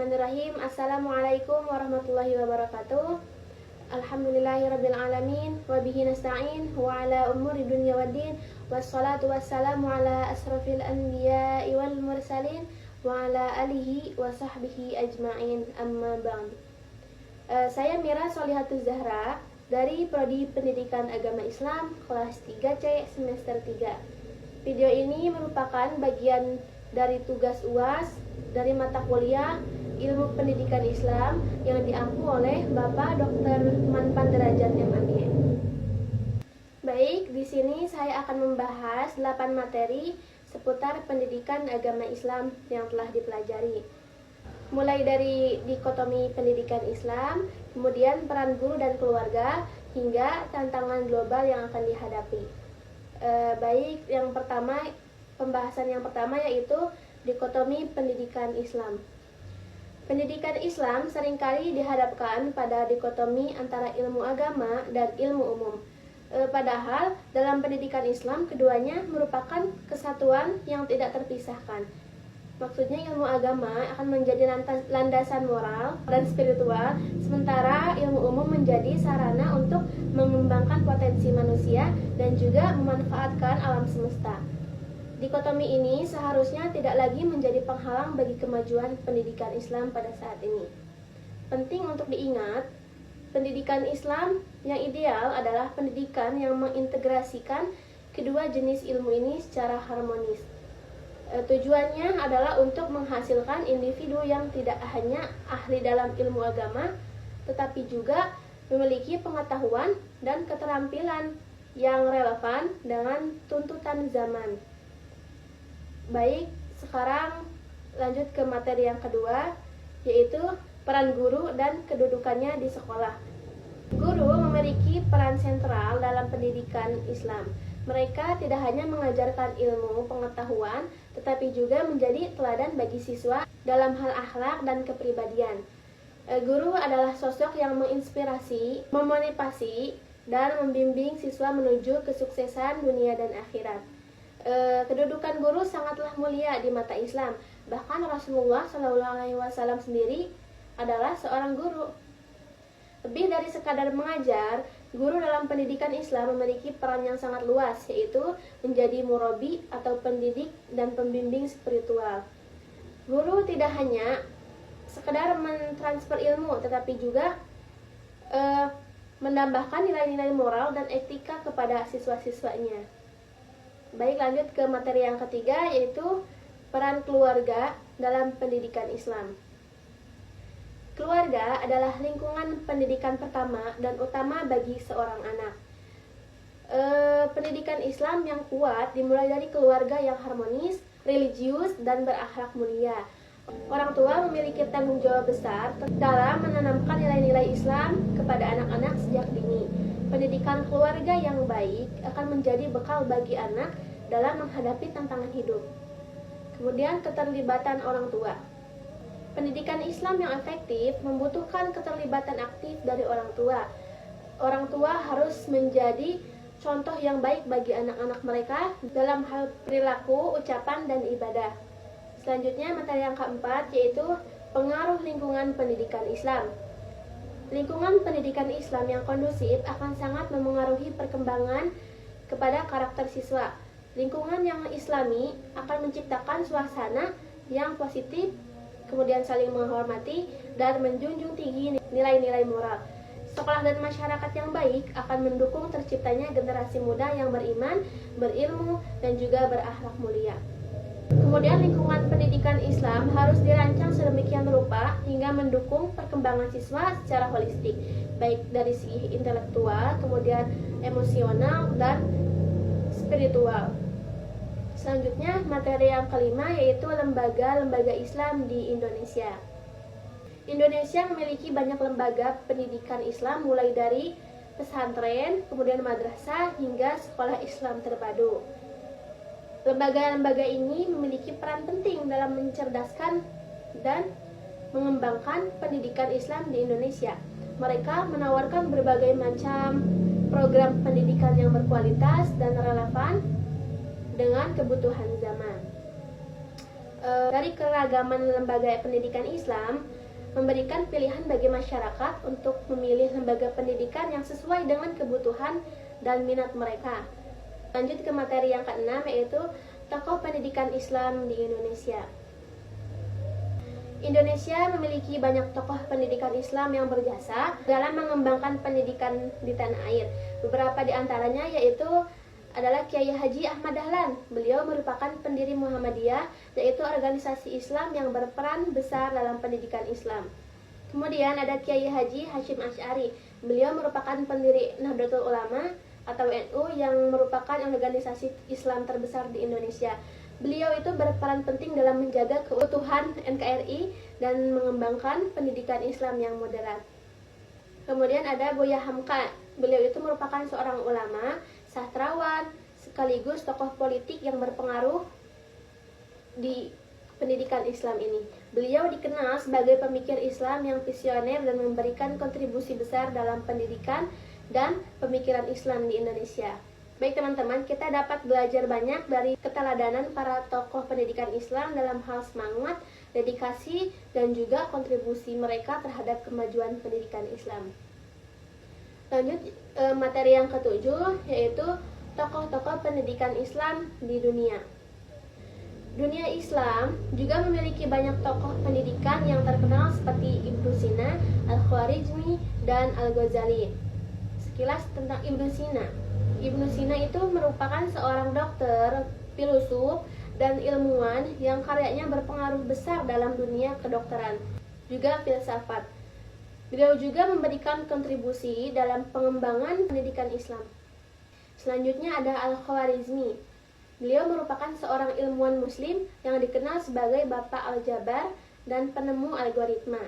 Bismillahirrahmanirrahim. Assalamualaikum warahmatullahi wabarakatuh. Alhamdulillahirrabbilalamin. Wabihi nasta'in. Wa ala umuri dunya waddin. Wassalatu wassalamu ala asrafil anbiya'i wal mursalin. Wa ala alihi wa sahbihi ajma'in. Amma ba'd. Saya Mira Solihatuz Zahra dari Prodi Pendidikan Agama Islam kelas 3C semester 3. Video ini merupakan bagian dari tugas UAS dari mata kuliah Ilmu Pendidikan Islam yang diampu oleh Bapak Dr. Manpan Derajat MAG. Baik, di sini saya akan membahas 8 materi seputar pendidikan agama Islam yang telah dipelajari. Mulai dari dikotomi pendidikan Islam, kemudian peran guru dan keluarga, hingga tantangan global yang akan dihadapi. Baik, pembahasan yang pertama yaitu dikotomi pendidikan Islam. Pendidikan Islam seringkali dihadapkan pada dikotomi antara ilmu agama dan ilmu umum. Padahal dalam pendidikan Islam keduanya merupakan kesatuan yang tidak terpisahkan. Maksudnya ilmu agama akan menjadi landasan moral dan spiritual, sementara ilmu umum menjadi sarana untuk mengembangkan potensi manusia dan juga memanfaatkan alam semesta. Dikotomi ini seharusnya tidak lagi menjadi penghalang bagi kemajuan pendidikan Islam pada saat ini. Penting untuk diingat, pendidikan Islam yang ideal adalah pendidikan yang mengintegrasikan kedua jenis ilmu ini secara harmonis. Tujuannya adalah untuk menghasilkan individu yang tidak hanya ahli dalam ilmu agama, tetapi juga memiliki pengetahuan dan keterampilan yang relevan dengan tuntutan zaman. Baik, sekarang lanjut ke materi yang kedua, yaitu peran guru dan kedudukannya di sekolah. Guru memiliki peran sentral dalam pendidikan Islam. Mereka tidak hanya mengajarkan ilmu pengetahuan, tetapi juga menjadi teladan bagi siswa dalam hal akhlak dan kepribadian. Guru adalah sosok yang menginspirasi, memotivasi, dan membimbing siswa menuju kesuksesan dunia dan akhirat. Kedudukan guru sangatlah mulia di mata Islam. Bahkan Rasulullah SAW sendiri adalah seorang guru. Lebih dari sekadar mengajar, guru dalam pendidikan Islam memiliki peran yang sangat luas, yaitu menjadi murabi atau pendidik dan pembimbing spiritual. Guru tidak hanya sekedar mentransfer ilmu, tetapi juga menambahkan nilai-nilai moral dan etika kepada siswa-siswanya. Baik, lanjut ke materi yang ketiga, yaitu peran keluarga dalam pendidikan Islam. Keluarga adalah lingkungan pendidikan pertama dan utama bagi seorang anak. Pendidikan Islam yang kuat dimulai dari keluarga yang harmonis, religius, dan berakhlak mulia. Orang tua memiliki tanggung jawab besar dalam menanamkan nilai-nilai Islam kepada anak-anak sejak dini. Pendidikan keluarga yang baik akan menjadi bekal bagi anak dalam menghadapi tantangan hidup. Kemudian keterlibatan orang tua. Pendidikan Islam yang efektif membutuhkan keterlibatan aktif dari orang tua. Orang tua harus menjadi contoh yang baik bagi anak-anak mereka dalam hal perilaku, ucapan, dan ibadah. Selanjutnya materi yang keempat, yaitu pengaruh lingkungan pendidikan Islam. Lingkungan pendidikan Islam yang kondusif akan sangat memengaruhi perkembangan kepada karakter siswa. Lingkungan yang islami akan menciptakan suasana yang positif, kemudian saling menghormati dan menjunjung tinggi nilai-nilai moral. Sekolah dan masyarakat yang baik akan mendukung terciptanya generasi muda yang beriman, berilmu, dan juga berakhlak mulia. Kemudian lingkungan pendidikan Islam harus dirancang sedemikian rupa hingga mendukung perkembangan siswa secara holistik, baik dari segi intelektual, kemudian emosional, dan spiritual. Selanjutnya materi yang kelima, yaitu lembaga-lembaga Islam di Indonesia. Indonesia memiliki banyak lembaga pendidikan Islam, mulai dari pesantren, kemudian madrasah, hingga sekolah Islam terpadu. Lembaga-lembaga ini memiliki peran penting dalam mencerdaskan dan mengembangkan pendidikan Islam di Indonesia. Mereka menawarkan berbagai macam program pendidikan yang berkualitas dan relevan dengan kebutuhan zaman. Dari keragaman lembaga pendidikan Islam, memberikan pilihan bagi masyarakat untuk memilih lembaga pendidikan yang sesuai dengan kebutuhan dan minat mereka. Lanjut ke materi yang keenam, yaitu tokoh pendidikan Islam di Indonesia. Indonesia memiliki banyak tokoh pendidikan Islam yang berjasa dalam mengembangkan pendidikan di tanah air. Beberapa di antaranya yaitu adalah Kiai Haji Ahmad Dahlan. Beliau merupakan pendiri Muhammadiyah, yaitu organisasi Islam yang berperan besar dalam pendidikan Islam. Kemudian ada Kiai Haji Hashim Asy'ari. Beliau merupakan pendiri Nahdlatul Ulama atau NU yang merupakan organisasi Islam terbesar di Indonesia. Beliau itu berperan penting dalam menjaga keutuhan NKRI dan mengembangkan pendidikan Islam yang moderat. Kemudian ada Buya Hamka. Beliau itu merupakan seorang ulama, sastrawan, sekaligus tokoh politik yang berpengaruh di pendidikan Islam ini. Beliau dikenal sebagai pemikir Islam yang visioner dan memberikan kontribusi besar dalam pendidikan dan pemikiran Islam di Indonesia. Baik teman-teman, kita dapat belajar banyak dari keteladanan para tokoh pendidikan Islam dalam hal semangat, dedikasi, dan juga kontribusi mereka terhadap kemajuan pendidikan Islam. Lanjut materi yang ketujuh, yaitu tokoh-tokoh pendidikan Islam di dunia. Dunia Islam juga memiliki banyak tokoh pendidikan yang terkenal seperti Ibnu Sina, Al-Khwarizmi, dan Al-Ghazali. Sekilas tentang Ibnu Sina. Ibnu Sina itu merupakan seorang dokter, filosof, dan ilmuwan yang karyanya berpengaruh besar dalam dunia kedokteran, juga filsafat. Beliau juga memberikan kontribusi dalam pengembangan pendidikan Islam. Selanjutnya ada Al-Khwarizmi. Beliau merupakan seorang ilmuwan muslim yang dikenal sebagai Bapak Al-Jabar dan penemu algoritma.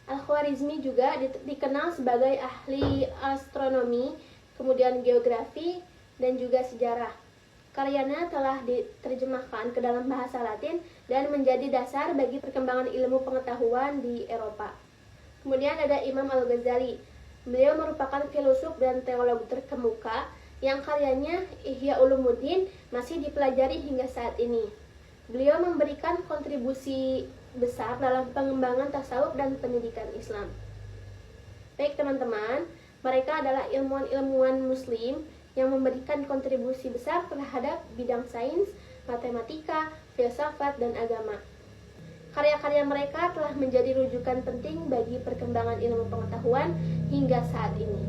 Al-Khwarizmi juga dikenal sebagai ahli astronomi, kemudian geografi, dan juga sejarah. Karyanya telah diterjemahkan ke dalam bahasa Latin dan menjadi dasar bagi perkembangan ilmu pengetahuan di Eropa. Kemudian ada Imam Al-Ghazali. Beliau merupakan filosof dan teolog terkemuka yang karyanya Ihya Ulumuddin masih dipelajari hingga saat ini. Beliau memberikan kontribusi besar dalam pengembangan tasawuf dan pendidikan Islam. Baik teman-teman, mereka adalah ilmuwan-ilmuwan muslim yang memberikan kontribusi besar terhadap bidang sains, matematika, filsafat, dan agama. Karya-karya mereka telah menjadi rujukan penting bagi perkembangan ilmu pengetahuan hingga saat ini.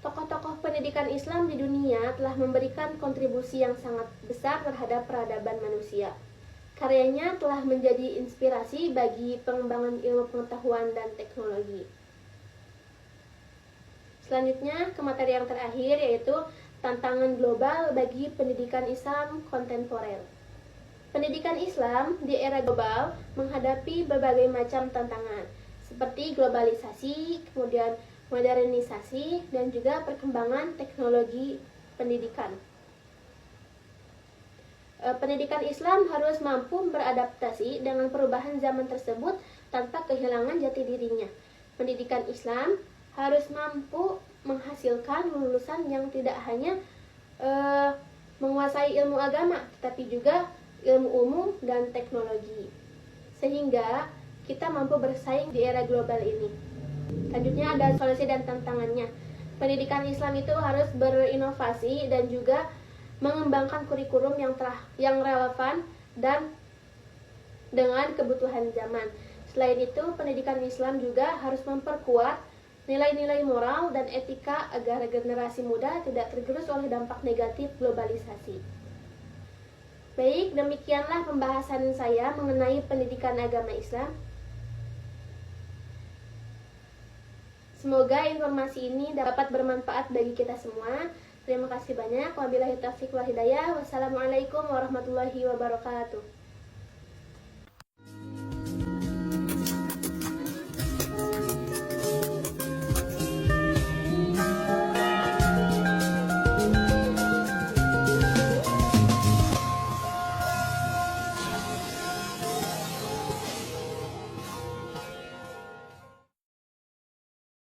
Tokoh-tokoh pendidikan Islam di dunia telah memberikan kontribusi yang sangat besar terhadap peradaban manusia. Karyanya telah menjadi inspirasi bagi pengembangan ilmu pengetahuan dan teknologi. Selanjutnya ke materi yang terakhir, yaitu tantangan global bagi pendidikan Islam kontemporer. Pendidikan Islam di era global menghadapi berbagai macam tantangan seperti globalisasi, kemudian modernisasi, dan juga perkembangan teknologi pendidikan. Pendidikan Islam harus mampu beradaptasi dengan perubahan zaman tersebut tanpa kehilangan jati dirinya. Pendidikan Islam harus mampu menghasilkan lulusan yang tidak hanya menguasai ilmu agama, tetapi juga ilmu umum dan teknologi, sehingga kita mampu bersaing di era global ini. Selanjutnya ada solusi dan tantangannya. Pendidikan Islam itu harus berinovasi dan juga mengembangkan kurikulum yang relevan dan dengan kebutuhan zaman. Selain itu, pendidikan Islam juga harus memperkuat nilai-nilai moral dan etika agar generasi muda tidak tergerus oleh dampak negatif globalisasi. Baik, demikianlah pembahasan saya mengenai pendidikan agama Islam. Semoga informasi ini dapat bermanfaat bagi kita semua. Terima kasih banyak. Wabillahi taufiq wal hidayah. Wassalamualaikum warahmatullahi wabarakatuh.